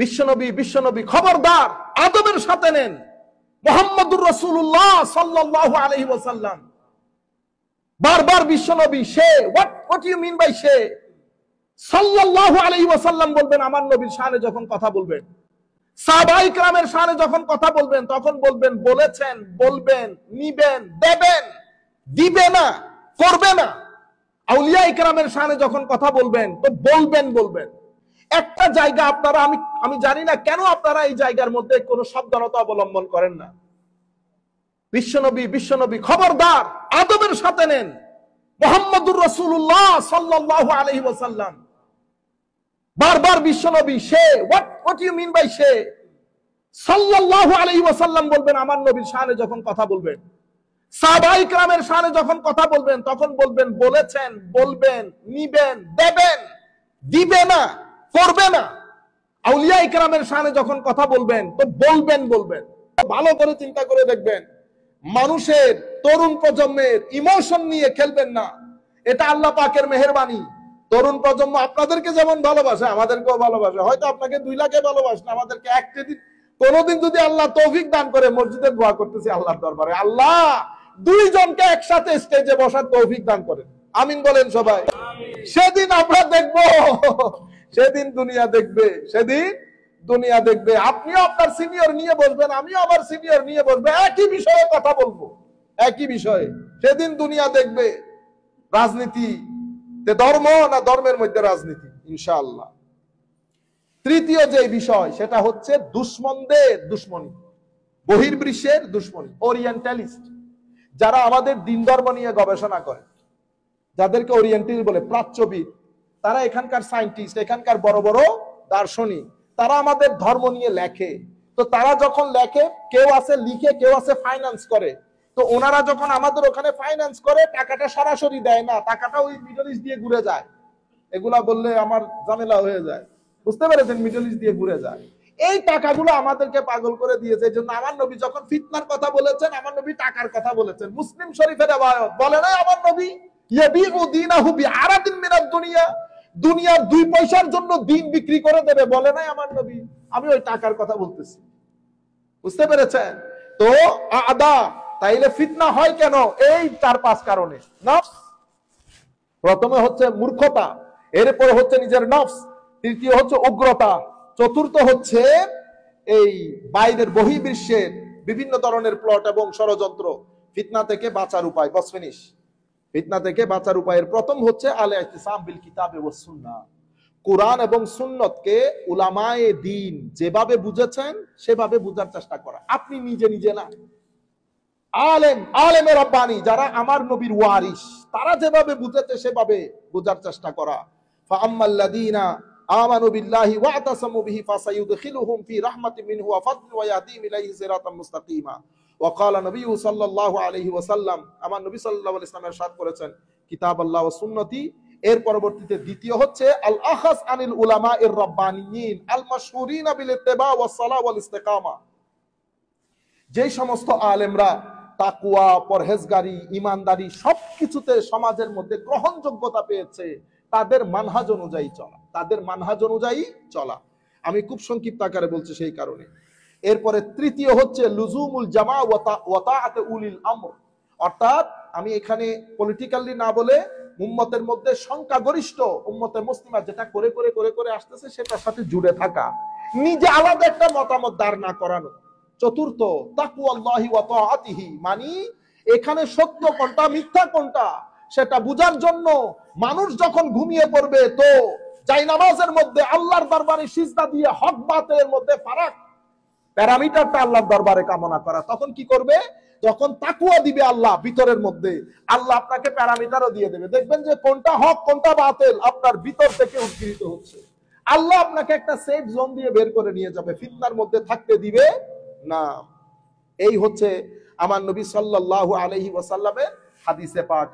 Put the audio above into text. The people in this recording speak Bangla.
বিশ্বনবী খবরদার, আদবের সাথে নেন। মুহাম্মদুর রাসূলুল্লাহ সাল্লাল্লাহু আলাইহি ওয়াসাল্লাম, বারবার বিশ্বনবী, say what you mean by say? সাল্লাল্লাহু আলাইহি ওয়াসাল্লাম বলবেন আমার নবীর শানে যখন কথা বলবেন, সাহাবায়ে কেরামের শানে যখন কথা বলবেন, তখন বলবেন বলেছেন, বলবেন, নিবেন, দেবেন, দিবে না, করবে না। আউলিয়ায়ে কেরামের শানে যখন কথা বলবেন তো বলবেন। একটা জায়গা আপনারা, আমি জানি না কেন আপনারা এই জায়গার মধ্যে কোনো সাবধানতা অবলম্বন করেন না। বিশ্বনবী খবরদার, আদবের সাথে নেন। মুহাম্মদুর রাসূলুল্লাহ সাল্লাল্লাহু আলাইহি ওয়াসাল্লাম, বারবার বিশ্বনবী, say what you mean by say? সাল্লাল্লাহু আলাইহি ওয়াসাল্লাম বলবেন আমার নবীর শানে যখন কথা বলবেন, সাহাবায়ে কেরামের শানে যখন কথা বলবেন, তখন বলবেন বলেছেন, বলবেন, নিবেন, দেবেন, দিবে না, করবে না। আউলিয়ায়ে কেরামের শানে যখন কথা বলবেন তো বলবেন। ভালো করে চিন্তা করে দেখবেন, মানুষের তরুণ প্রজন্মের ইমোশন নিয়ে খেলবেন না। এটা আল্লাহ পাকের মেহেরবানি। তরুণ প্রজন্ম আপনাদেরকে যেমন ভালোবাসে, আমাদেরকেও ভালোবাসে। হয়তো আপনাকে 2 লাখে ভালোবাসে, আমাদেরকে একটা দিন, কোনদিন যদি আল্লাহ তৌফিক দান করে, মসজিদে দোয়া করতেছি আল্লাহর দরবারে, আল্লাহ 2 জনকে একসাথে স্টেজে বসার তৌফিক দান করেন। আমিন বলেন সবাই। সেদিন আমরা দেখব, সেদিন দুনিয়া দেখবে। আপনিও আপনার সিনিয়র নিয়ে বসবেন, আমিও আমার সিনিয়র নিয়ে বসবো, একই বিষয়ে কথা বলবো, একই বিষয়ে। সেদিন দুনিয়া দেখবে রাজনীতি ধর্ম না ধর্মের মধ্যে রাজনীতি, ইনশাআল্লাহ। তৃতীয় যে বিষয়, সেটা হচ্ছে দুশ্মনদের দুশ্মনী, বহির্বিশ্বের দুশ্মনী, ওরিয়েন্টালিস্ট, যারা আমাদের দিন ধর্ম নিয়ে গবেষণা করে, যাদেরকে ওরিয়েন্টালিস্ট বলে, প্রাচ্যবিদ। তারা এখানকার সায়েন্টিস্ট, এখানকার বড় বড় দার্শনিক, তারা আমাদের ধর্ম নিয়ে লেখে। তো তারা যখন লেখে, কেউ আছে লিখে, কেউ আছে ফাইন্যান্স করে। তো ওনারা যখন আমাদের ওখানে ফাইন্যান্স করে, টাকাটা সরাসরি দেয় না, টাকাটা ওই মিডল ইস্ট দিয়ে ঘুরে যায়। এগুলা বললে আমার ঝামেলা হয়ে যায়, বুঝতে পেরেছেন? মিডল ইস্ট দিয়ে ঘুরে যায়। এই টাকাগুলো আমাদেরকে পাগল করে দিয়েছে। এই জন্য আমার নবী যখন ফিতনার কথা বলেছেন, আমার নবী টাকার কথা বলেছেন। মুসলিম শরীফের রিওয়ায়াত বলে না আমার নবী ইয়াবিউ দীনাহু বিআরাদিন মিনাদ দুনিয়া, দুনিয়ার 2 পয়সার জন্য দিন বিক্রি করে দেবে, বলে নাই আমার নবী? আমি ওই টাকার কথা বলতেছি, বুঝতে পেরেছেন? তো আদা, তাইলে ফিতনা হয় কেন? এই 4-5 কারণে। নফস, প্রথমে হচ্ছে মূর্খতা, এরপরে হচ্ছে নিজের নফস, তৃতীয় হচ্ছে উগ্রতা, চতুর্থ হচ্ছে এই বাইরের বহির্বিশ্বের বিভিন্ন ধরনের প্লট এবং ষড়যন্ত্র। ফিতনা থেকে বাঁচার উপায়, বাস ফিনিশ। ফিতনা থেকে বাঁচার উপায়ের প্রথম হচ্ছে আল ইতিসাম বিল কিতাব ওয়াস সুন্নাহ। কোরআন এবং সুন্নতকে উলামায়ে দ্বীন যেভাবে বুঝেছেন সেভাবে বুঝার চেষ্টা করা। আপনি নিজে না, আলেমে রব্বানি যারা আমার নবীর ওয়ারিস, তারা যেভাবে বুঝেছে সেভাবে বোঝার চেষ্টা করা। ফাআম্মাল্লাযীনা আমানু বিল্লাহি ওয়া আতাসামু বিহি ফাসায়ুদখিলুহুম ফি রাহমাতিন মিনহু ওয়া ফাদলিন ওয়া ইয়াহদিহিম ইলাইহি সিরাতাম মুস্তাকিমা। ওয়া ক্বালা নবিয়্যু সাল্লাল্লাহু আলাইহি ওয়াসাল্লাম, আমার নবী সাল্লাল্লাহু আলাইহি ওয়াসাল্লাম ইরশাদ করেছেন কিতাব আল্লাহ ওয়া সুন্নতি। এর পরবর্তীতে দ্বিতীয় হচ্ছে আল আখাস আনিল উলামাইর রাব্বানিয়িন আল মাশহুরিনা বিল ইত্তিবা ওয়াস সালাহ ওয়াল ইস্তিকামা। যেই সমস্ত আলেমরা তাকওয়া, পরহেজগারি, ঈমানদারি সবকিছুতে সমাজের মধ্যে গ্রহণযোগ্যতা পেয়েছে, তাদের মানহাজ অনুযায়ী চলা। আমি খুব সংক্ষিপ্ত আকারে বলছি সেই কারণে। এরপরে তৃতীয় হচ্ছে লুজুমুল জামা ওয়া তাআতে উলিল আমর, অর্থাৎ আমি এখানে পলিটিক্যালি না বলে উম্মতের মধ্যে সংখ্যাগরিষ্ঠ উম্মতে মুসলিমা যেটা করে আসতেছে সেটার সাথে জুড়ে থাকা, নিজে আলাদা একটা মতামত দাঁড় না করানো। চতুর্থ তাকওয়াল্লাহি ওয়া তাআতিহি, মানে এখানে সত্য কোনটা মিথ্যা কোনটা সেটা বুঝার জন্য মানুষ যখন ঘুমিয়ে পড়বে, তো জায়নামাজের মধ্যে আল্লাহর দরবারে সিজদা দিয়ে হক বাতিলের মধ্যে ফারাক, প্যারামিটারটা আল্লাহর দরবারে কামনা করা। তখন কি করবে? যখন তাকওয়া দিবে আল্লাহ ভিতরের মধ্যে, আল্লাহ আপনাকে প্যারামিটারও দিয়ে দেবে। দেখবেন যে কোনটা হক কোনটা বাতিল আপনার ভিতর থেকে উদ্গীরিত হচ্ছে। আল্লাহ আপনাকে একটা সেফ জোন দিয়ে বের করে নিয়ে যাবে, ফিতনার মধ্যে থাকতে দিবে না। এই হচ্ছে আমার নবী সাল্লাল্লাহু আলাইহি ওয়াসাল্লামের হাদিসে পাক।